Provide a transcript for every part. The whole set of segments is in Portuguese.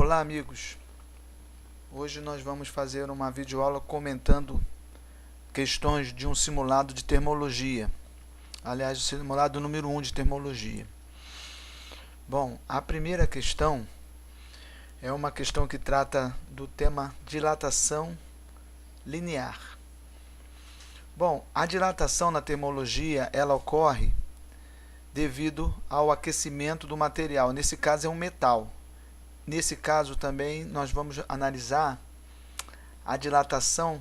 Olá, amigos. Hoje nós vamos fazer uma videoaula comentando questões de um simulado de termologia. Aliás, o simulado número 1 de termologia. Bom, a primeira questão é uma questão que trata do tema dilatação linear. Bom, a dilatação na termologia, ela ocorre devido ao aquecimento do material. Nesse caso é um metal. Nesse caso também nós vamos analisar a dilatação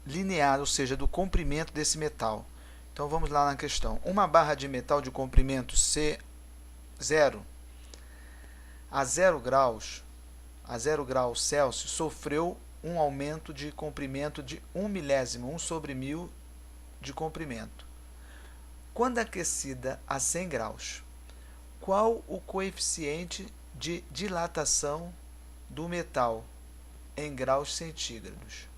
linear, ou seja, do comprimento desse metal. Então vamos lá na questão. Uma barra de metal de comprimento C0 a 0 graus Celsius sofreu um aumento de comprimento de 1 milésimo, 1 sobre 1000 de comprimento. Quando aquecida a 100 graus, qual o coeficiente de dilatação do metal em graus centígrados?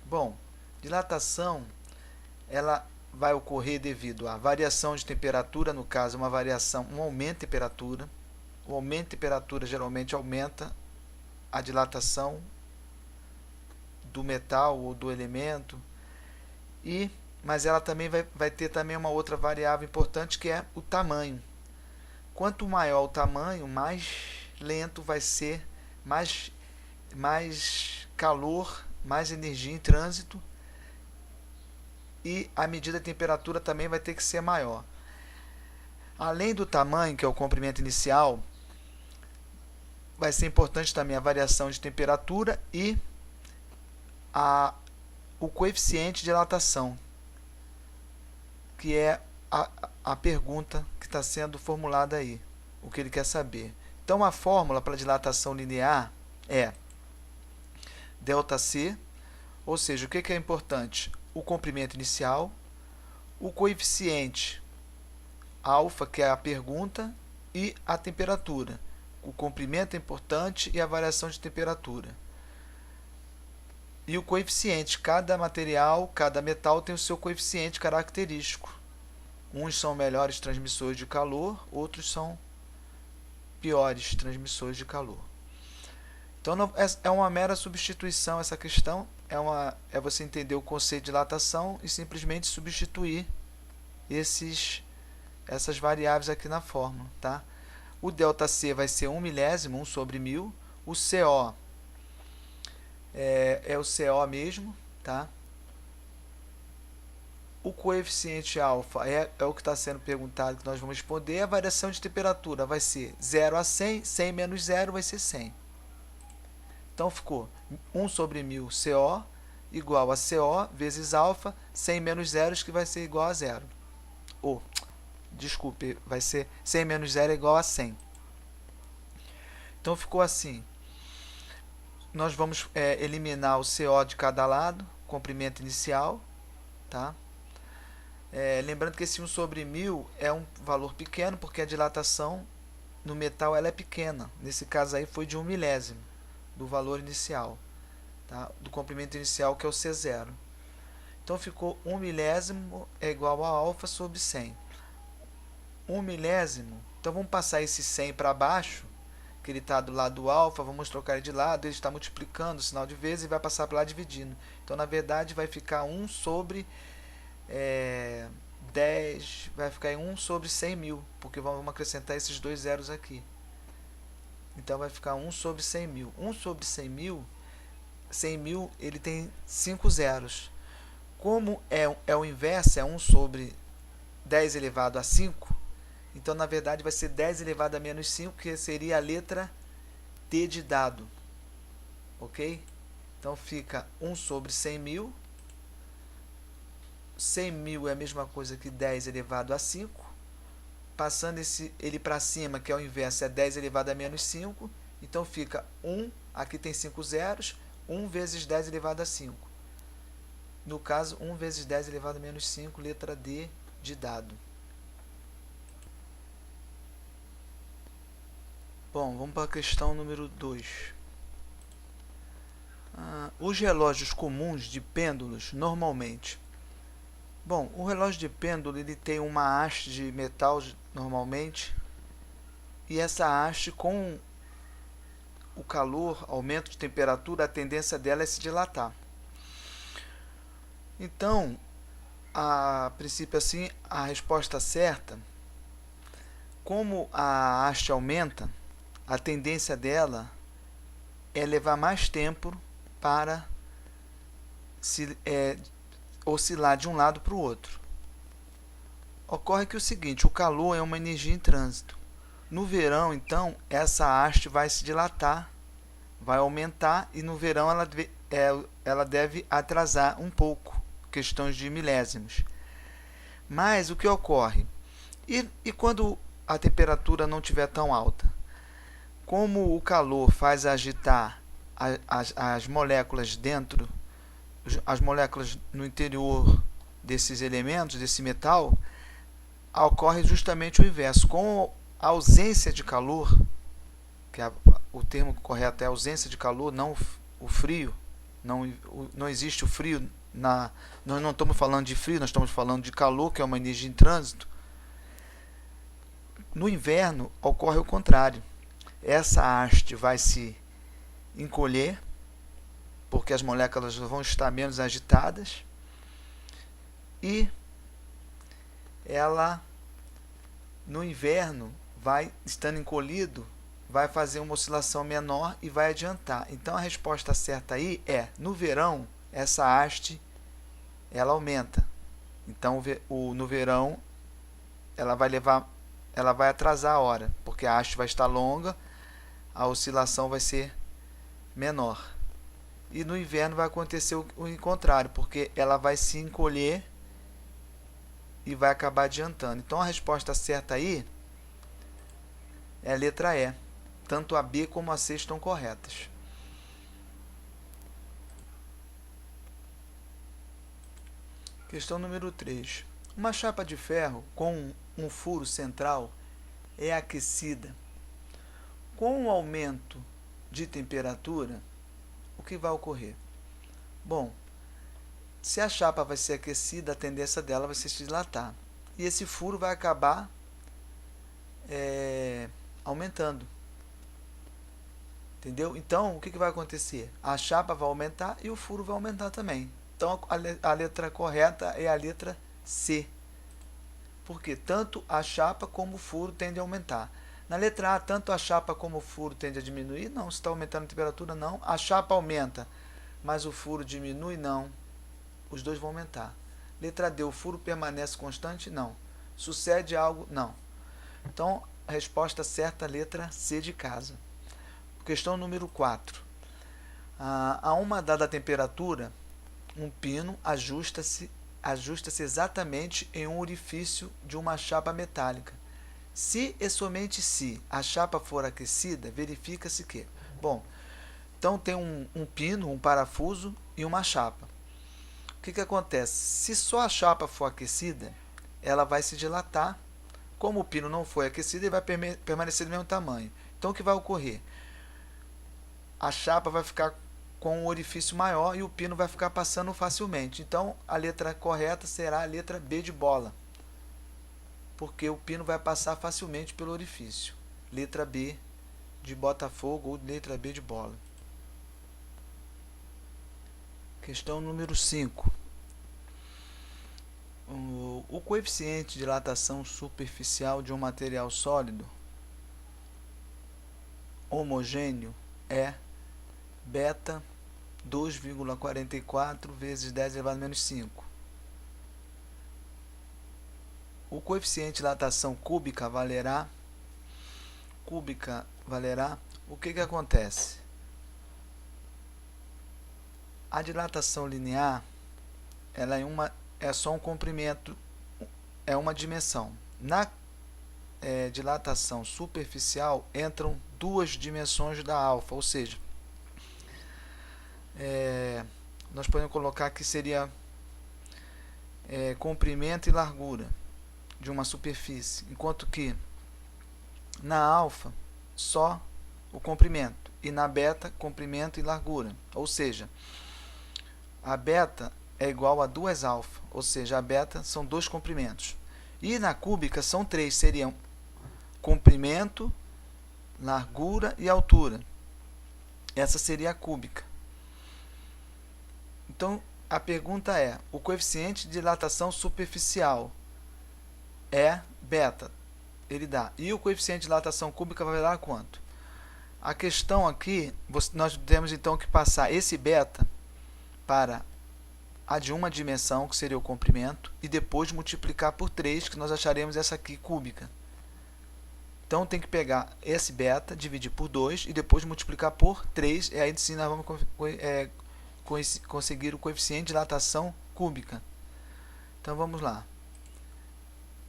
Bom, dilatação ela vai ocorrer devido à variação de temperatura, no caso um aumento de temperatura. O aumento de temperatura geralmente aumenta a dilatação do metal ou do elemento, mas ela também vai ter também uma outra variável importante, que é o tamanho. Quanto maior o tamanho, mais lento vai ser, mais calor, mais energia em trânsito, e a medida de temperatura também vai ter que ser maior. Além do tamanho, que é o comprimento inicial, vai ser importante também a variação de temperatura e o coeficiente de dilatação, que é a pergunta que está sendo formulada aí, o que ele quer saber. Então a fórmula para dilatação linear é ΔC, ou seja, o que é importante? O comprimento inicial, o coeficiente alfa, que é a pergunta, e a temperatura. O comprimento é importante e a variação de temperatura. E o coeficiente, cada material, cada metal tem o seu coeficiente característico. Uns são melhores transmissores de calor, outros são piores transmissores de calor. Então é uma mera substituição essa questão, é você entender o conceito de dilatação e simplesmente substituir essas variáveis aqui na fórmula, tá? O ΔC vai ser 1 milésimo, 1 sobre 1000. O CO é o CO mesmo, tá? O coeficiente alfa é o que está sendo perguntado, que nós vamos responder. A variação de temperatura vai ser 0 a 100, 100 menos 0 vai ser 100. Então ficou 1 sobre 1000 CO igual a CO vezes alfa, 100 menos 0, que vai ser igual a 0. Desculpe, vai ser 100 menos 0 é igual a 100. Então ficou assim. Nós vamos eliminar o CO de cada lado, comprimento inicial, tá? Lembrando que esse 1 sobre 1000 é um valor pequeno, porque a dilatação no metal ela é pequena. Nesse caso aí foi de 1 milésimo do valor inicial, tá? Do comprimento inicial, que é o C0. Então ficou 1 milésimo é igual a alfa sobre 100. 1 milésimo, então vamos passar esse 100 para baixo, que ele está do lado do alfa, vamos trocar ele de lado, ele está multiplicando o sinal de vezes e vai passar para lá dividindo. Então, na verdade, vai ficar 1 sobre 10, vai ficar em 1 sobre 100 mil, porque vamos acrescentar esses dois zeros aqui. Então, vai ficar 1 sobre 100 mil. 1 sobre 100 mil, ele tem 5 zeros. Como é o inverso, é 1 sobre 10 elevado a 5, então, na verdade, vai ser 10 elevado a menos 5, que seria a letra D de dado. Ok? Então, fica 1 sobre 100 mil. 100 mil é a mesma coisa que 10 elevado a 5. Passando ele para cima, que é o inverso, é 10 elevado a menos 5. Então, fica 1, aqui tem 5 zeros, 1 vezes 10 elevado a 5. No caso, 1 vezes 10 elevado a menos 5, letra D de dado. Bom, vamos para a questão número 2. Os relógios comuns de pêndulos, normalmente. Bom, o relógio de pêndulo ele tem uma haste de metal, normalmente, e essa haste com o calor, aumento de temperatura, a tendência dela é se dilatar. Então, a princípio assim, a resposta certa, como a haste aumenta, a tendência dela é levar mais tempo para oscilar de um lado para o outro. Ocorre que o seguinte, o calor é uma energia em trânsito. No verão, então, essa haste vai se dilatar, vai aumentar, e no verão ela deve atrasar um pouco, questões de milésimos. Mas o que ocorre? E quando a temperatura não estiver tão alta? Como o calor faz agitar as moléculas dentro, as moléculas no interior desses elementos, desse metal, ocorre justamente o inverso. Com a ausência de calor, que o termo correto é ausência de calor, não o frio, não existe o frio, nós não estamos falando de frio, nós estamos falando de calor, que é uma energia em trânsito. No inverno ocorre o contrário. Essa haste vai se encolher, porque as moléculas vão estar menos agitadas, e ela, no inverno, vai, estando encolhido, vai fazer uma oscilação menor e vai adiantar. Então a resposta certa aí é, no verão, essa haste ela aumenta. Então no verão ela vai atrasar a hora, porque a haste vai estar longa, a oscilação vai ser menor. E no inverno vai acontecer o contrário, porque ela vai se encolher e vai acabar adiantando. Então a resposta certa aí é a letra E. Tanto a B como a C estão corretas. Questão número 3. Uma chapa de ferro com um furo central é aquecida. Com o aumento de temperatura, o que vai ocorrer? Bom, se a chapa vai ser aquecida, a tendência dela vai ser se dilatar. E esse furo vai acabar aumentando. Entendeu? Então, o que vai acontecer? A chapa vai aumentar e o furo vai aumentar também. Então, a letra correta é a letra C. Porque tanto a chapa como o furo tendem a aumentar. Na letra A, tanto a chapa como o furo tendem a diminuir? Não. Se está aumentando a temperatura, não. A chapa aumenta, mas o furo diminui? Não. Os dois vão aumentar. Letra D, o furo permanece constante? Não. Sucede algo? Não. Então, a resposta certa, letra C de casa. Questão número 4. A uma dada temperatura, um pino ajusta-se exatamente em um orifício de uma chapa metálica. Se e somente se a chapa for aquecida, verifica-se que... Bom, então tem um pino, um parafuso e uma chapa. O que acontece? Se só a chapa for aquecida, ela vai se dilatar. Como o pino não foi aquecido, ele vai permanecer do mesmo tamanho. Então o que vai ocorrer? A chapa vai ficar com um orifício maior e o pino vai ficar passando facilmente. Então a letra correta será a letra B de bola, porque o pino vai passar facilmente pelo orifício. Letra B de Botafogo ou letra B de bola. Questão número 5. O coeficiente de dilatação superficial de um material sólido homogêneo é beta 2,44 vezes 10 elevado a menos 5. O coeficiente de dilatação cúbica valerá o que acontece? A dilatação linear ela é só um comprimento, é uma dimensão. Na dilatação superficial entram duas dimensões da alfa, ou seja, nós podemos colocar que seria comprimento e largura de uma superfície, enquanto que na alfa só o comprimento e na beta comprimento e largura, ou seja, a beta é igual a 2 alfa, ou seja, a beta são 2 comprimentos, e na cúbica são 3, seriam comprimento, largura e altura. Essa seria a cúbica. Então, a pergunta é, o coeficiente de dilatação superficial é beta, ele dá. E o coeficiente de dilatação cúbica vai dar quanto? A questão aqui, nós temos então que passar esse beta para a de uma dimensão, que seria o comprimento, e depois multiplicar por 3, que nós acharemos essa aqui cúbica. Então tem que pegar esse beta, dividir por 2 e depois multiplicar por 3, e aí sim nós vamos conseguir o coeficiente de dilatação cúbica. Então vamos lá.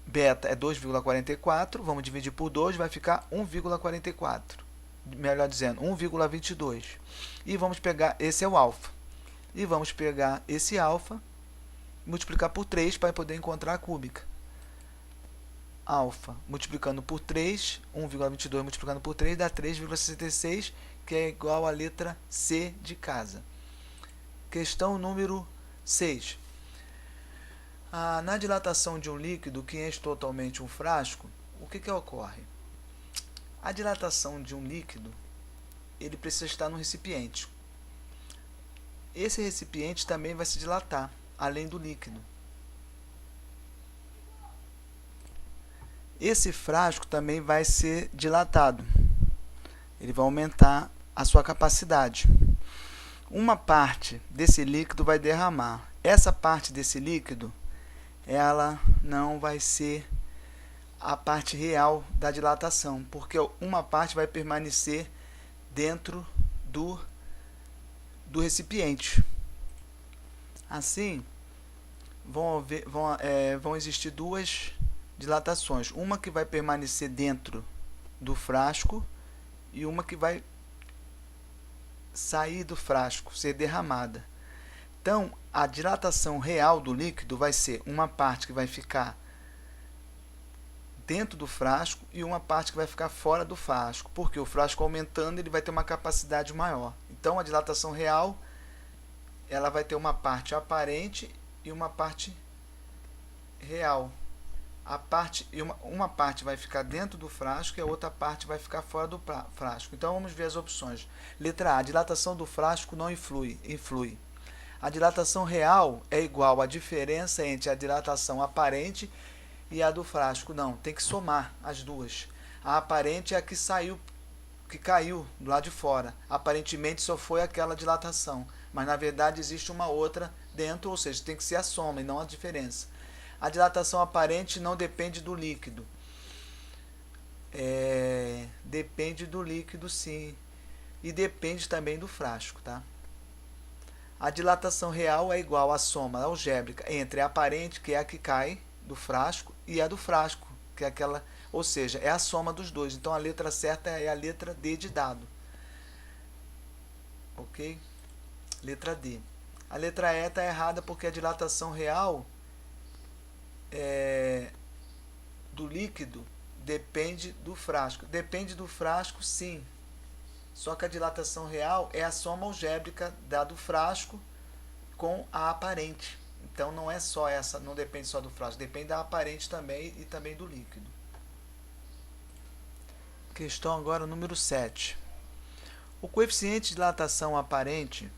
Beta é 2,44, vamos dividir por 2, vai ficar 1,44. Melhor dizendo, 1,22. E vamos pegar, esse é o alfa. E vamos pegar esse alfa, multiplicar por 3 para poder encontrar a cúbica. Alfa multiplicando por 3, 1,22 multiplicando por 3 dá 3,66, que é igual à letra C de casa. Questão número 6. Na dilatação de um líquido que enche totalmente um frasco, o que ocorre? A dilatação de um líquido, ele precisa estar no recipiente. Esse recipiente também vai se dilatar, além do líquido. Esse frasco também vai ser dilatado. Ele vai aumentar a sua capacidade. Uma parte desse líquido vai derramar. Essa parte desse líquido, ela não vai ser a parte real da dilatação, porque uma parte vai permanecer dentro do recipiente. Assim, vão existir duas dilatações, uma que vai permanecer dentro do frasco e uma que vai sair do frasco, ser derramada. Então, a dilatação real do líquido vai ser uma parte que vai ficar dentro do frasco e uma parte que vai ficar fora do frasco, porque o frasco aumentando ele vai ter uma capacidade maior. Então, a dilatação real ela vai ter uma parte aparente e uma parte real. Uma parte vai ficar dentro do frasco e a outra parte vai ficar fora do frasco. Então vamos ver as opções. Letra A, a dilatação do frasco não influi. A dilatação real é igual à diferença entre a dilatação aparente e a do frasco. Não, tem que somar as duas. A aparente é a que caiu do lado de fora. Aparentemente só foi aquela dilatação, mas na verdade existe uma outra dentro, ou seja, tem que ser a soma e não a diferença. A dilatação aparente não depende do líquido. Depende do líquido, sim. E depende também do frasco, tá? A dilatação real é igual à soma algébrica entre a aparente, que é a que cai do frasco, e a do frasco, que é aquela, ou seja, é a soma dos dois. Então a letra certa é a letra D de dado. Ok? Letra D. A letra E está errada porque a dilatação real do líquido depende do frasco. Depende do frasco, sim. Só que a dilatação real é a soma algébrica da do frasco com a aparente. Então não é só essa, não depende só do frasco, depende da aparente também e também do líquido. Questão agora número 7. O coeficiente de dilatação aparente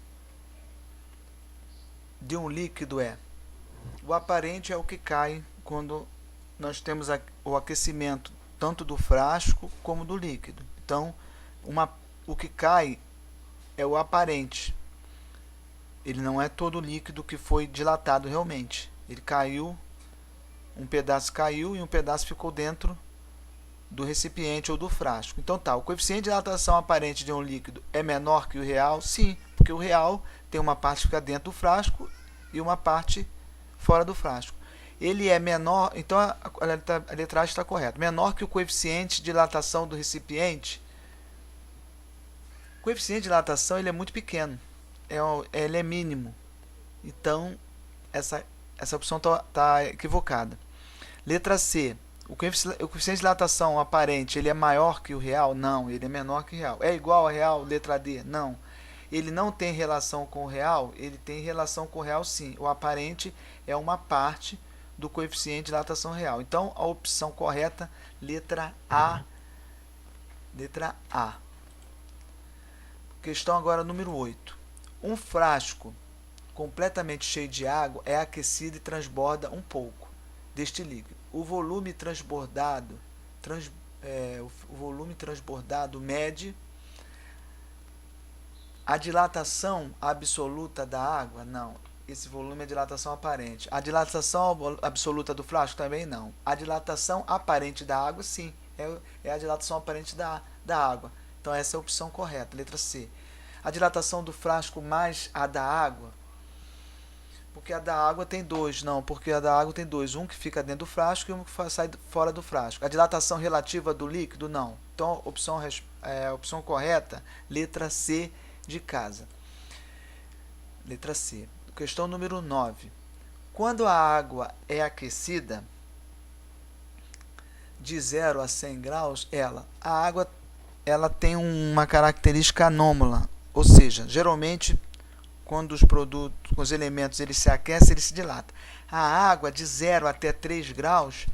de um líquido é: o aparente é o que cai quando nós temos o aquecimento tanto do frasco como do líquido. Então, o que cai é o aparente. Ele não é todo o líquido que foi dilatado realmente. Ele caiu, um pedaço caiu e um pedaço ficou dentro do recipiente ou do frasco. Então tá, o coeficiente de dilatação aparente de um líquido é menor que o real? Sim, porque o real tem uma parte que fica dentro do frasco e uma parte fora do frasco. Ele é menor, então a letra A está correta. Menor que o coeficiente de dilatação do recipiente. O coeficiente de dilatação ele é muito pequeno, ele é mínimo. Então essa opção está equivocada. Letra C. O coeficiente de dilatação aparente ele é maior que o real? Não, ele é menor que o real. É igual ao real? Letra D. Não. Ele não tem relação com o real? Ele tem relação com o real, sim. O aparente é uma parte do coeficiente de dilatação real. Então, a opção correta, letra A. Letra A. Questão agora número 8. Um frasco completamente cheio de água é aquecido e transborda um pouco deste líquido. O volume transbordado mede a dilatação absoluta da água? Não. Esse volume é dilatação aparente. A dilatação absoluta do frasco? Também não. A dilatação aparente da água, sim. É a dilatação aparente da água. Então essa é a opção correta, letra C. A dilatação do frasco mais a da água? Porque a da água tem dois. Não, porque a da água tem dois. Um que fica dentro do frasco e um que sai fora do frasco. A dilatação relativa do líquido? Não. Então a opção correta, letra C de casa. Letra C. Questão número 9. Quando a água é aquecida de 0 a 100 graus, a água tem uma característica anômala, ou seja, geralmente quando os elementos eles se aquecem, eles se dilatam. A água de 0 até 3 graus,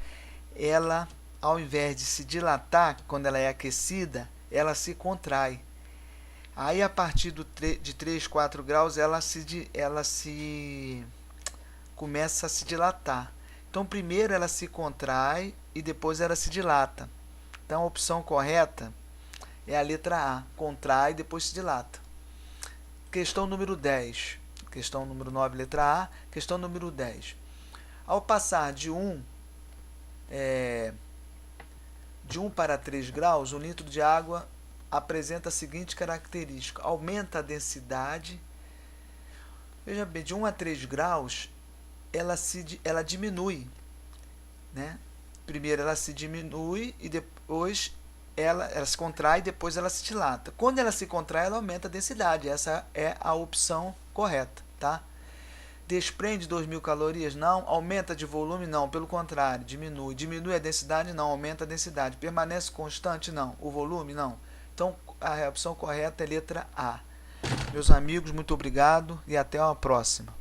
ela, ao invés de se dilatar, quando ela é aquecida, ela se contrai. Aí, a partir de 3, 4 graus, ela começa a se dilatar. Então, primeiro ela se contrai e depois ela se dilata. Então, a opção correta é a letra A. Contrai e depois se dilata. Questão número 10. Questão número 9, letra A. Questão número 10. Ao passar de 1 para 3 graus, um litro de água apresenta a seguinte característica: aumenta a densidade. Veja bem, de 1 a 3 graus, ela diminui, né? Primeiro ela se diminui e depois ela se contrai e depois ela se dilata. Quando ela se contrai, ela aumenta a densidade. Essa é a opção correta, tá? Desprende 2.000 calorias? Não. Aumenta de volume? Não. Pelo contrário, diminui. Diminui a densidade? Não. Aumenta a densidade. Permanece constante? Não. O volume? Não. Então, a opção correta é letra A. Meus amigos, muito obrigado e até uma próxima.